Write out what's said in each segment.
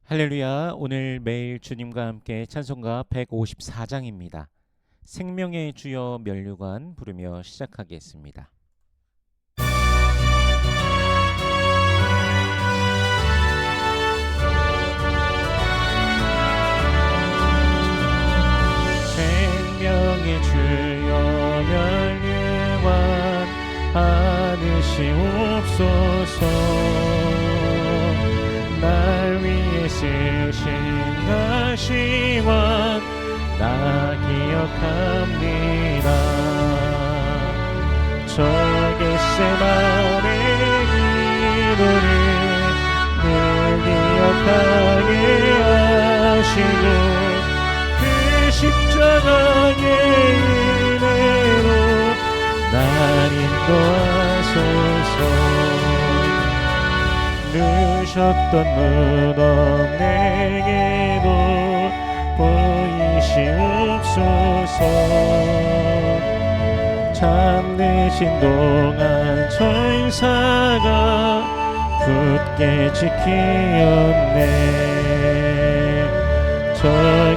할렐루야. 오늘 매일 주님과 함께 찬송가 154장입니다. 생명의 주여 면류관 부르며 시작하겠습니다. 생명의 주여 면류관 받으시옵소서. 날 위해 쓰신 가시관 나 기억합니다. 저 겟세마네 기도를 늘 기억하게 하시고 그 십자가의 은혜로 날 인도하소서. 누셨던 무덤 내게도 보이시옵소서. 잠드신 동안 천사가 굳게 지키었네. 저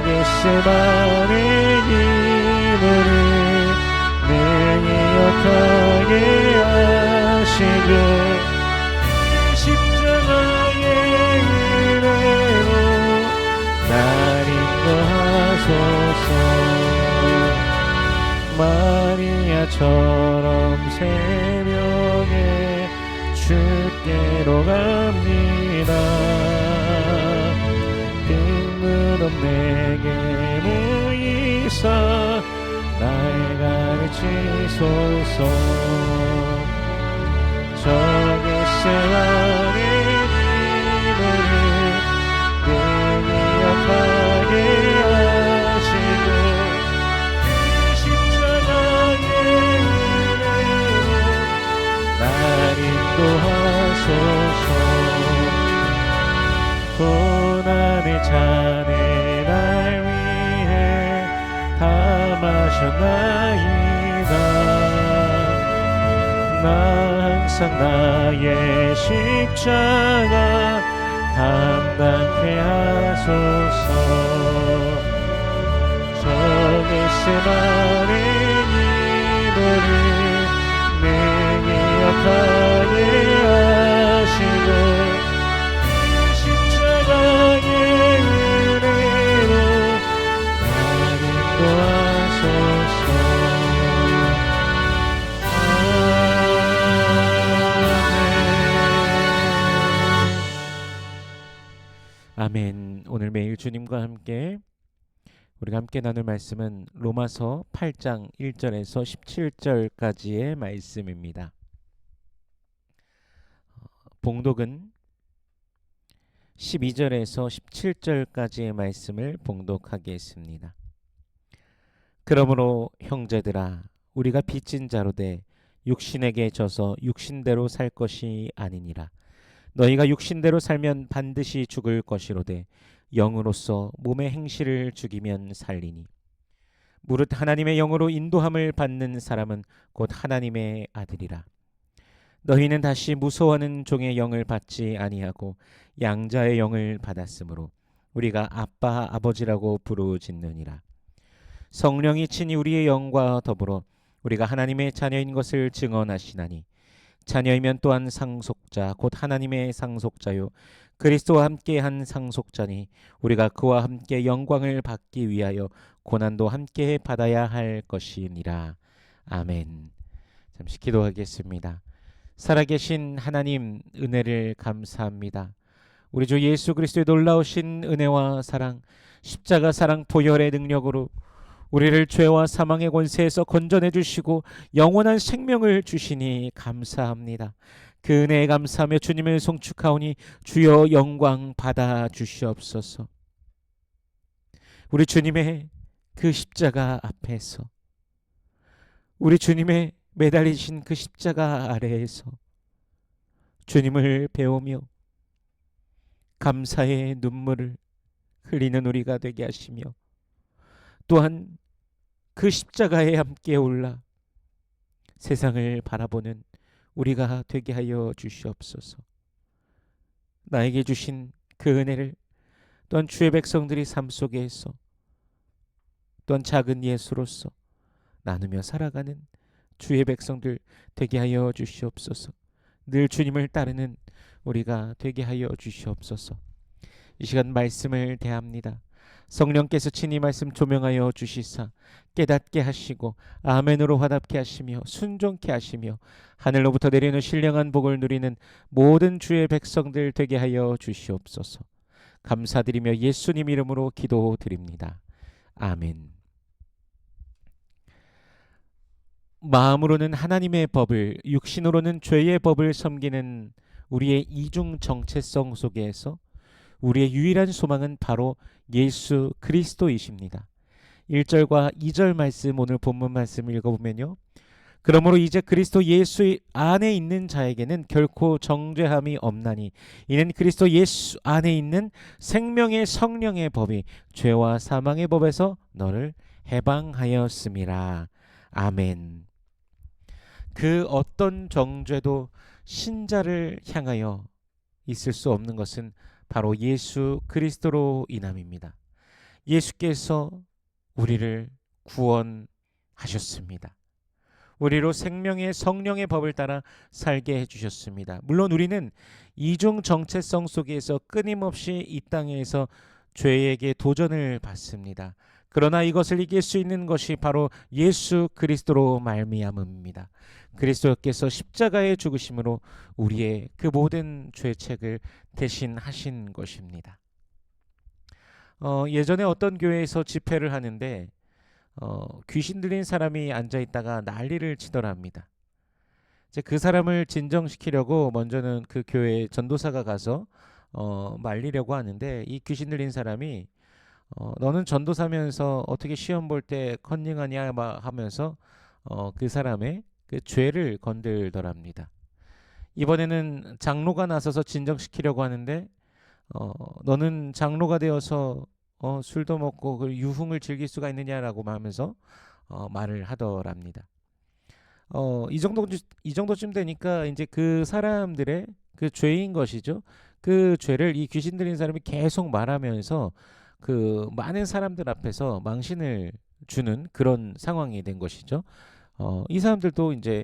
겟세마네 기도를 늘 기억하게 하시고 십자가의 은혜로 날 인도하소서. 마리아처럼 새벽에 주께로 갑니다. 빈 무덤 내게 모이사 날 가르치소서. 저 겟세마네 기도를 늘 기억하게 하시고 그 십자가의 은혜로 날 인도하소서. 고난의 잔을 날 위해 다 마셨나이다. 나 항상 나의 십자가 담당케 하소서. 저 겟세마네 기도를 늘 기억하게 하시고 그 십자가의 은혜로 날 인도하소서. 아멘. 오늘 매일 주님과 함께 우리가 함께 나눌 말씀은 로마서 8장 1절에서 17절까지의 말씀입니다. 봉독은 12절에서 17절까지의 말씀을 봉독하겠습니다. 그러므로 형제들아 우리가 빚진 자로 돼 육신에게 져서 육신대로 살 것이 아니니라. 너희가 육신대로 살면 반드시 죽을 것이로되 영으로서 몸의 행실을 죽이면 살리니 무릇 하나님의 영으로 인도함을 받는 사람은 곧 하나님의 아들이라. 너희는 다시 무서워하는 종의 영을 받지 아니하고 양자의 영을 받았으므로 우리가 아빠 아버지라고 부르짖느니라. 성령이 친히 우리의 영과 더불어 우리가 하나님의 자녀인 것을 증언하시나니 자녀이면 또한 상속자 곧 하나님의 상속자요 그리스도와 함께한 상속자니 우리가 그와 함께 영광을 받기 위하여 고난도 함께 받아야 할 것이니라. 아멘. 잠시 기도하겠습니다. 살아계신 하나님 은혜를 감사합니다. 우리 주 예수 그리스도의 놀라우신 은혜와 사랑, 십자가 사랑 보혈의 능력으로 우리를 죄와 사망의 권세에서 건져내 주시고 영원한 생명을 주시니 감사합니다. 그 은혜에 감사하며 주님을 송축하오니 주여 영광 받아 주시옵소서. 우리 주님의 그 십자가 앞에서 우리 주님의 매달리신 그 십자가 아래에서 주님을 배우며 감사의 눈물을 흘리는 우리가 되게 하시며 또한 그 십자가에 함께 올라 세상을 바라보는 우리가 되게 하여 주시옵소서. 나에게 주신 그 은혜를 또한 주의 백성들이 삶 속에서 또한 작은 예수로서 나누며 살아가는 주의 백성들 되게 하여 주시옵소서. 늘 주님을 따르는 우리가 되게 하여 주시옵소서. 이 시간 말씀을 대합니다. 성령께서 친히 말씀 조명하여 주시사 깨닫게 하시고 아멘으로 화답케 하시며 순종케 하시며 하늘로부터 내리는 신령한 복을 누리는 모든 주의 백성들 되게 하여 주시옵소서. 감사드리며 예수님 이름으로 기도드립니다. 아멘. 마음으로는 하나님의 법을, 육신으로는 죄의 법을 섬기는 우리의 이중 정체성 속에서 우리의 유일한 소망은 바로 예수 그리스도이십니다. 1절과 2절 말씀, 오늘 본문 말씀 읽어보면요. 그러므로 이제 그리스도 예수 안에 있는 자에게는 결코 정죄함이 없나니 이는 그리스도 예수 안에 있는 생명의 성령의 법이 죄와 사망의 법에서 너를 해방하였음이라. 아멘. 그 어떤 정죄도 신자를 향하여 있을 수 없는 것은 바로 예수 그리스도로 인함입니다. 예수께서 우리를 구원하셨습니다. 우리로 생명의 성령의 법을 따라 살게 해주셨습니다. 물론 우리는 이중 정체성 속에서 끊임없이 이 땅에서 죄에게 도전을 받습니다. 그러나 이것을 이길 수 있는 것이 바로 예수 그리스도로 말미암음입니다. 그리스도께서 십자가의 죽으심으로 우리의 그 모든 죄책을 대신하신 것입니다. 예전에 어떤 교회에서 집회를 하는데 귀신 들린 사람이 앉아 있다가 난리를 치더랍니다. 이제 그 사람을 진정시키려고 먼저는 그 교회 전도사가 가서 말리려고 하는데, 이 귀신 들린 사람이 너는 전도사면서 어떻게 시험 볼 때 컨닝하냐 막 하면서 그 사람의 그 죄를 건들더랍니다. 이번에는 장로가 나서서 진정시키려고 하는데 너는 장로가 되어서 술도 먹고 그 유흥을 즐길 수가 있느냐라고 하면서 말을 하더랍니다. 이 정도쯤 되니까 이제 그 사람들의 그 죄인 것이죠. 그 죄를 이 귀신 들린 사람이 계속 말하면서 그 많은 사람들 앞에서 망신을 주는 그런 상황이 된 것이죠. 이 사람들도 이제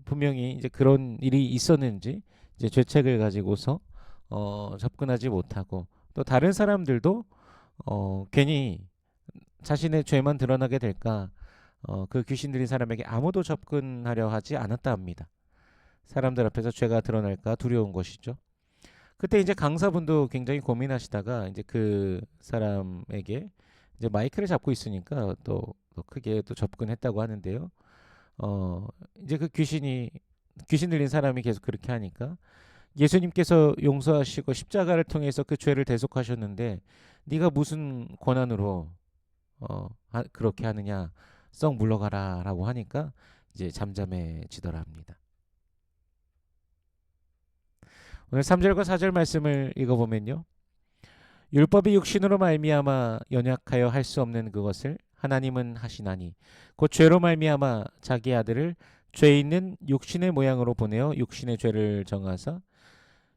분명히 이제 그런 일이 있었는지 이제 죄책을 가지고서 접근하지 못하고, 또 다른 사람들도 괜히 자신의 죄만 드러나게 될까 그 귀신 들린 사람에게 아무도 접근하려 하지 않았다 합니다. 사람들 앞에서 죄가 드러날까 두려운 것이죠. 그때 이제 강사분도 굉장히 고민하시다가 이제 그 사람에게 이제 마이크를 잡고 있으니까 또 크게 또 접근했다고 하는데요. 이제 그 귀신 들린 사람이 계속 그렇게 하니까 예수님께서 용서하시고 십자가를 통해서 그 죄를 대속하셨는데 네가 무슨 권한으로 그렇게 하느냐, 썩 물러가라라고 하니까 이제 잠잠해지더라 합니다. 오늘 3절과 4절 말씀을 읽어보면요. 율법이 육신으로 말미암아 연약하여 할 수 없는 그것을 하나님은 하시나니 곧 죄로 말미암아 자기 아들을 죄 있는 육신의 모양으로 보내어 육신의 죄를 정하사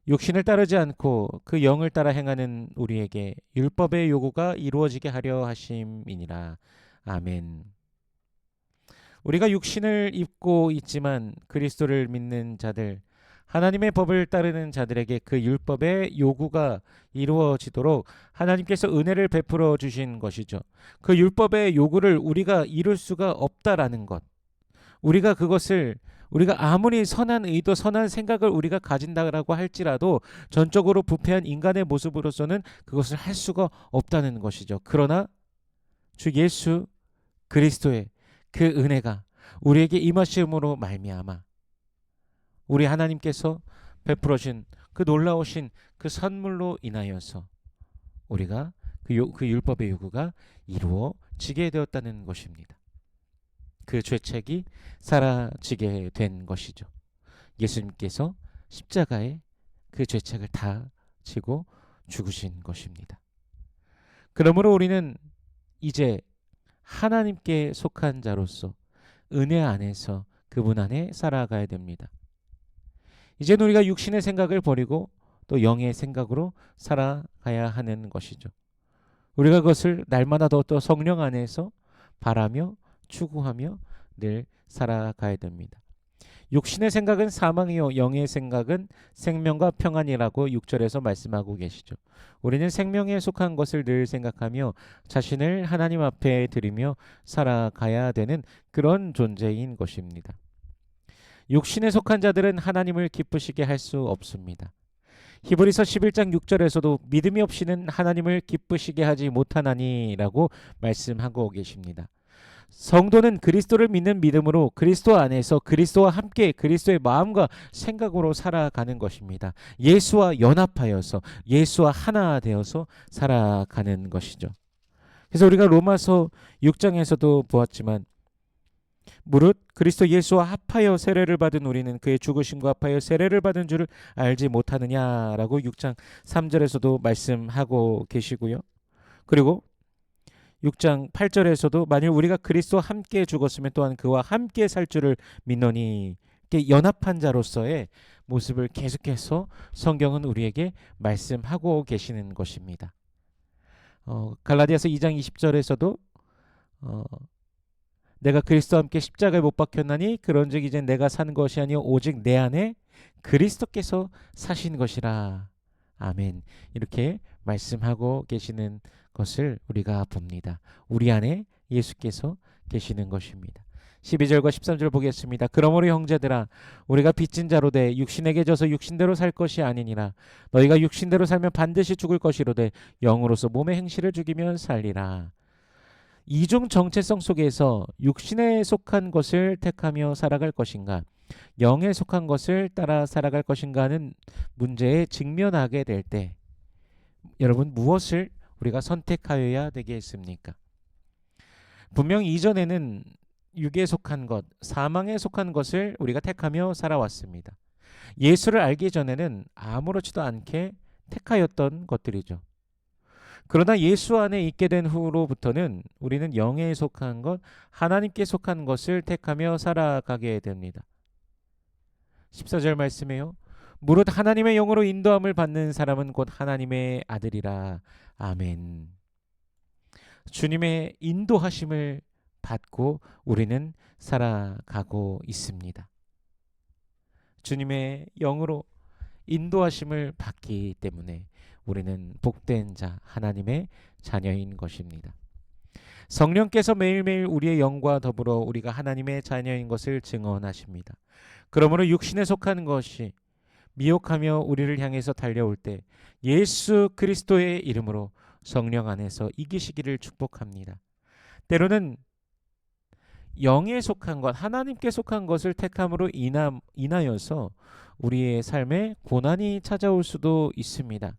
육신을 따르지 않고 그 영을 따라 행하는 우리에게 율법의 요구가 이루어지게 하려 하심이니라. 아멘. 우리가 육신을 입고 있지만 그리스도를 믿는 자들, 하나님의 법을 따르는 자들에게 그 율법의 요구가 이루어지도록 하나님께서 은혜를 베풀어 주신 것이죠. 그 율법의 요구를 우리가 이룰 수가 없다라는 것, 우리가 아무리 선한 의도, 선한 생각을 우리가 가진다라고 할지라도 전적으로 부패한 인간의 모습으로서는 그것을 할 수가 없다는 것이죠. 그러나 주 예수 그리스도의 그 은혜가 우리에게 임하심으로 말미암아 우리 하나님께서 베풀어 준 그 놀라우신 그 선물로 인하여서 우리가 그 율법의 요구가 이루어지게 되었다는 것입니다. 그 죄책이 사라지게 된 것이죠. 예수님께서 십자가에 그 죄책을 다 지고 죽으신 것입니다. 그러므로 우리는 이제 하나님께 속한 자로서 은혜 안에서 그분 안에 살아가야 됩니다. 이제는 우리가 육신의 생각을 버리고 또 영의 생각으로 살아가야 하는 것이죠. 우리가 그것을 날마다 더 성령 안에서 바라며 추구하며 늘 살아가야 됩니다. 육신의 생각은 사망이요 영의 생각은 생명과 평안이라고 6절에서 말씀하고 계시죠. 우리는 생명에 속한 것을 늘 생각하며 자신을 하나님 앞에 드리며 살아가야 되는 그런 존재인 것입니다. 육신에 속한 자들은 하나님을 기쁘시게 할 수 없습니다. 히브리서 11장 6절에서도 믿음이 없이는 하나님을 기쁘시게 하지 못하나니라고 말씀하고 계십니다. 성도는 그리스도를 믿는 믿음으로 그리스도 안에서 그리스도와 함께 그리스도의 마음과 생각으로 살아가는 것입니다. 예수와 연합하여서 예수와 하나 되어서 살아가는 것이죠. 그래서 우리가 로마서 6장에서도 보았지만 무릇 그리스도 예수와 합하여 세례를 받은 우리는 그의 죽으심과 합하여 세례를 받은 줄을 알지 못하느냐라고 6장 3절에서도 말씀하고 계시고요. 그리고 6장 8절에서도 만일 우리가 그리스도와 함께 죽었으면 또한 그와 함께 살 줄을 믿노니, 이렇게 연합한 자로서의 모습을 계속해서 성경은 우리에게 말씀하고 계시는 것입니다. 갈라디아서 2장 20절에서도 내가 그리스도와 함께 십자가에 못 박혔나니 그런즉 이제 내가 사는 것이 아니요 오직 내 안에 그리스도께서 사신 것이라. 아멘. 이렇게 말씀하고 계시는 것을 우리가 봅니다. 우리 안에 예수께서 계시는 것입니다. 12절과 13절 보겠습니다. 그러므로 형제들아 우리가 빚진 자로 돼 육신에게 져서 육신대로 살 것이 아니니라. 너희가 육신대로 살면 반드시 죽을 것이로되 영으로서 몸의 행실을 죽이면 살리라. 이중 정체성 속에서 육신에 속한 것을 택하며 살아갈 것인가, 영에 속한 것을 따라 살아갈 것인가 하는 문제에 직면하게 될 때 여러분 무엇을 우리가 선택하여야 되겠습니까? 분명 이전에는 육에 속한 것, 사망에 속한 것을 우리가 택하며 살아왔습니다. 예수를 알기 전에는 아무렇지도 않게 택하였던 것들이죠. 그러나 예수 안에 있게 된 후로부터는 우리는 영에 속한 것, 하나님께 속한 것을 택하며 살아가게 됩니다. 14절 말씀에요. 무릇 하나님의 영으로 인도함을 받는 사람은 곧 하나님의 아들이라. 아멘. 주님의 인도하심을 받고 우리는 살아가고 있습니다. 주님의 영으로 인도하심을 받기 때문에 우리는 복된 자, 하나님의 자녀인 것입니다. 성령께서 매일매일 우리의 영과 더불어 우리가 하나님의 자녀인 것을 증언하십니다. 그러므로 육신에 속한 것이 미혹하며 우리를 향해서 달려올 때 예수 그리스도의 이름으로 성령 안에서 이기시기를 축복합니다. 때로는 영에 속한 것, 하나님께 속한 것을 택함으로 인하여서 우리의 삶에 고난이 찾아올 수도 있습니다.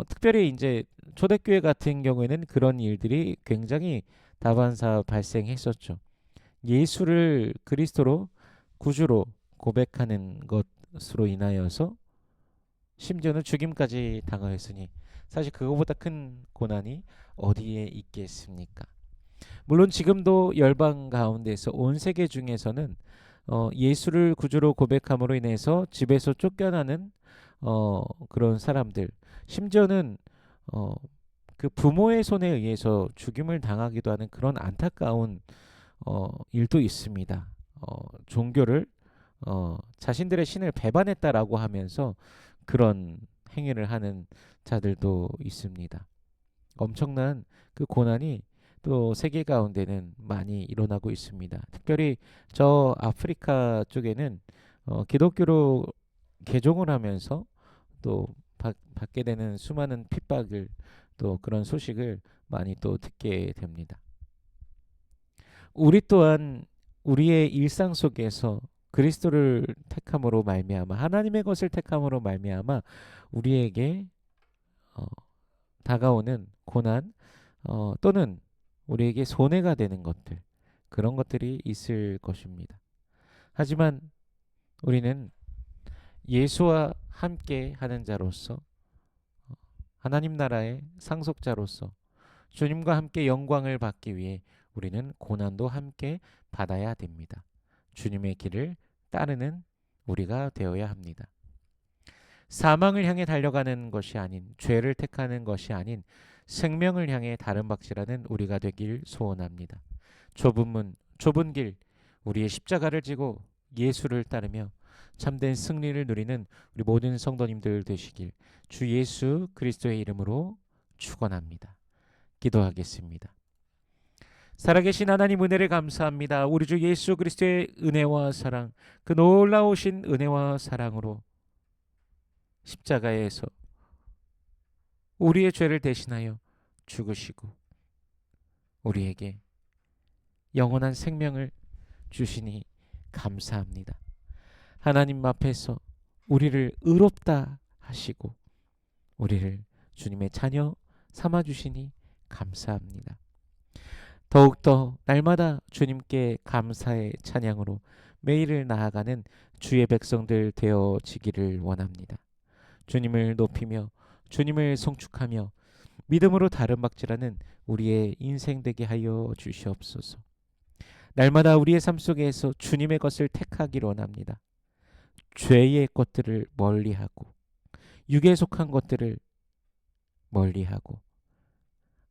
특별히 이제 초대교회 같은 경우에는 그런 일들이 굉장히 다반사 발생했었죠. 예수를 그리스도로 구주로 고백하는 것으로 인하여서 심지어는 죽임까지 당하였으니 사실 그거보다 큰 고난이 어디에 있겠습니까? 물론 지금도 열방 가운데서 온 세계 중에서는 예수를 구주로 고백함으로 인해서 집에서 쫓겨나는 그런 사람들, 심지어는 그 부모의 손에 의해서 죽임을 당하기도 하는 그런 안타까운 일도 있습니다. 종교를 자신들의 신을 배반했다라고 하면서 그런 행위를 하는 자들도 있습니다. 엄청난 그 고난이 또 세계 가운데는 많이 일어나고 있습니다. 특별히 저 아프리카 쪽에는 기독교로 개종을 하면서 또 받게 되는 수많은 핍박을 또 그런 소식을 많이 또 듣게 됩니다. 우리 또한 우리의 일상 속에서 그리스도를 택함으로 말미암아 하나님의 것을 택함으로 말미암아 우리에게 다가오는 고난 또는 우리에게 손해가 되는 것들, 그런 것들이 있을 것입니다. 하지만 우리는 예수와 함께 하는 자로서 하나님 나라의 상속자로서 주님과 함께 영광을 받기 위해 우리는 고난도 함께 받아야 됩니다. 주님의 길을 따르는 우리가 되어야 합니다. 사망을 향해 달려가는 것이 아닌, 죄를 택하는 것이 아닌 생명을 향해 다른 박질하는 우리가 되길 소원합니다. 좁은 문, 좁은 길, 우리의 십자가를 지고 예수를 따르며 참된 승리를 누리는 우리 모든 성도님들 되시길 주 예수 그리스도의 이름으로 축원합니다. 기도하겠습니다. 살아계신 하나님 은혜를 감사합니다. 우리 주 예수 그리스도의 은혜와 사랑, 그 놀라우신 은혜와 사랑으로 십자가에서 우리의 죄를 대신하여 죽으시고 우리에게 영원한 생명을 주시니 감사합니다. 하나님 앞에서 우리를 의롭다 하시고 우리를 주님의 자녀 삼아 주시니 감사합니다. 더욱더 날마다 주님께 감사의 찬양으로 매일을 나아가는 주의 백성들 되어지기를 원합니다. 주님을 높이며 주님을 송축하며 믿음으로 다름박질하는 우리의 인생 되게 하여 주시옵소서. 날마다 우리의 삶 속에서 주님의 것을 택하기를 원합니다. 죄의 것들을 멀리하고 육에 속한 것들을 멀리하고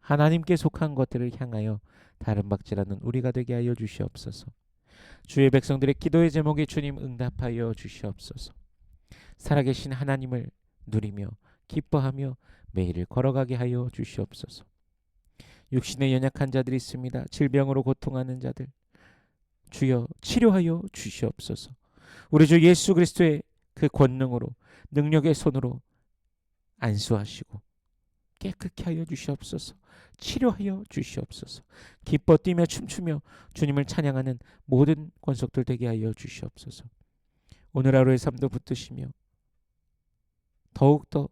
하나님께 속한 것들을 향하여 다름박질하는 우리가 되게 하여 주시옵소서. 주의 백성들의 기도의 제목에 주님 응답하여 주시옵소서. 살아계신 하나님을 누리며 기뻐하며 매일을 걸어가게 하여 주시옵소서. 육신에 연약한 자들이 있습니다. 질병으로 고통하는 자들 주여 치료하여 주시옵소서. 우리 주 예수 그리스도의 그 권능으로 능력의 손으로 안수하시고 깨끗게 하여 주시옵소서. 치료하여 주시옵소서. 기뻐 뛰며 춤추며 주님을 찬양하는 모든 권속들 되게 하여 주시옵소서. 오늘 하루의 삶도 붙드시며 더욱더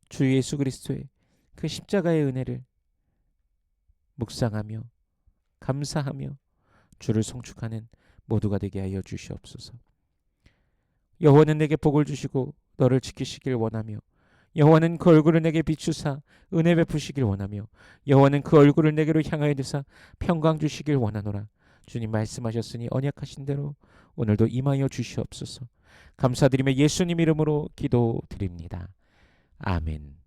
주 예수 그리스도의 그 십자가의 은혜를 묵상하며 감사하며 주를 송축하는 모두가 되게 하여 주시옵소서. 여호와는 내게 복을 주시고 너를 지키시길 원하며 여호와는 그 얼굴을 내게 비추사 은혜 베푸시길 원하며 여호와는 그 얼굴을 내게로 향하여 드사 평강 주시길 원하노라. 주님 말씀하셨으니 언약하신 대로 오늘도 임하여 주시옵소서. 감사드리며 예수님 이름으로 기도드립니다. 아멘.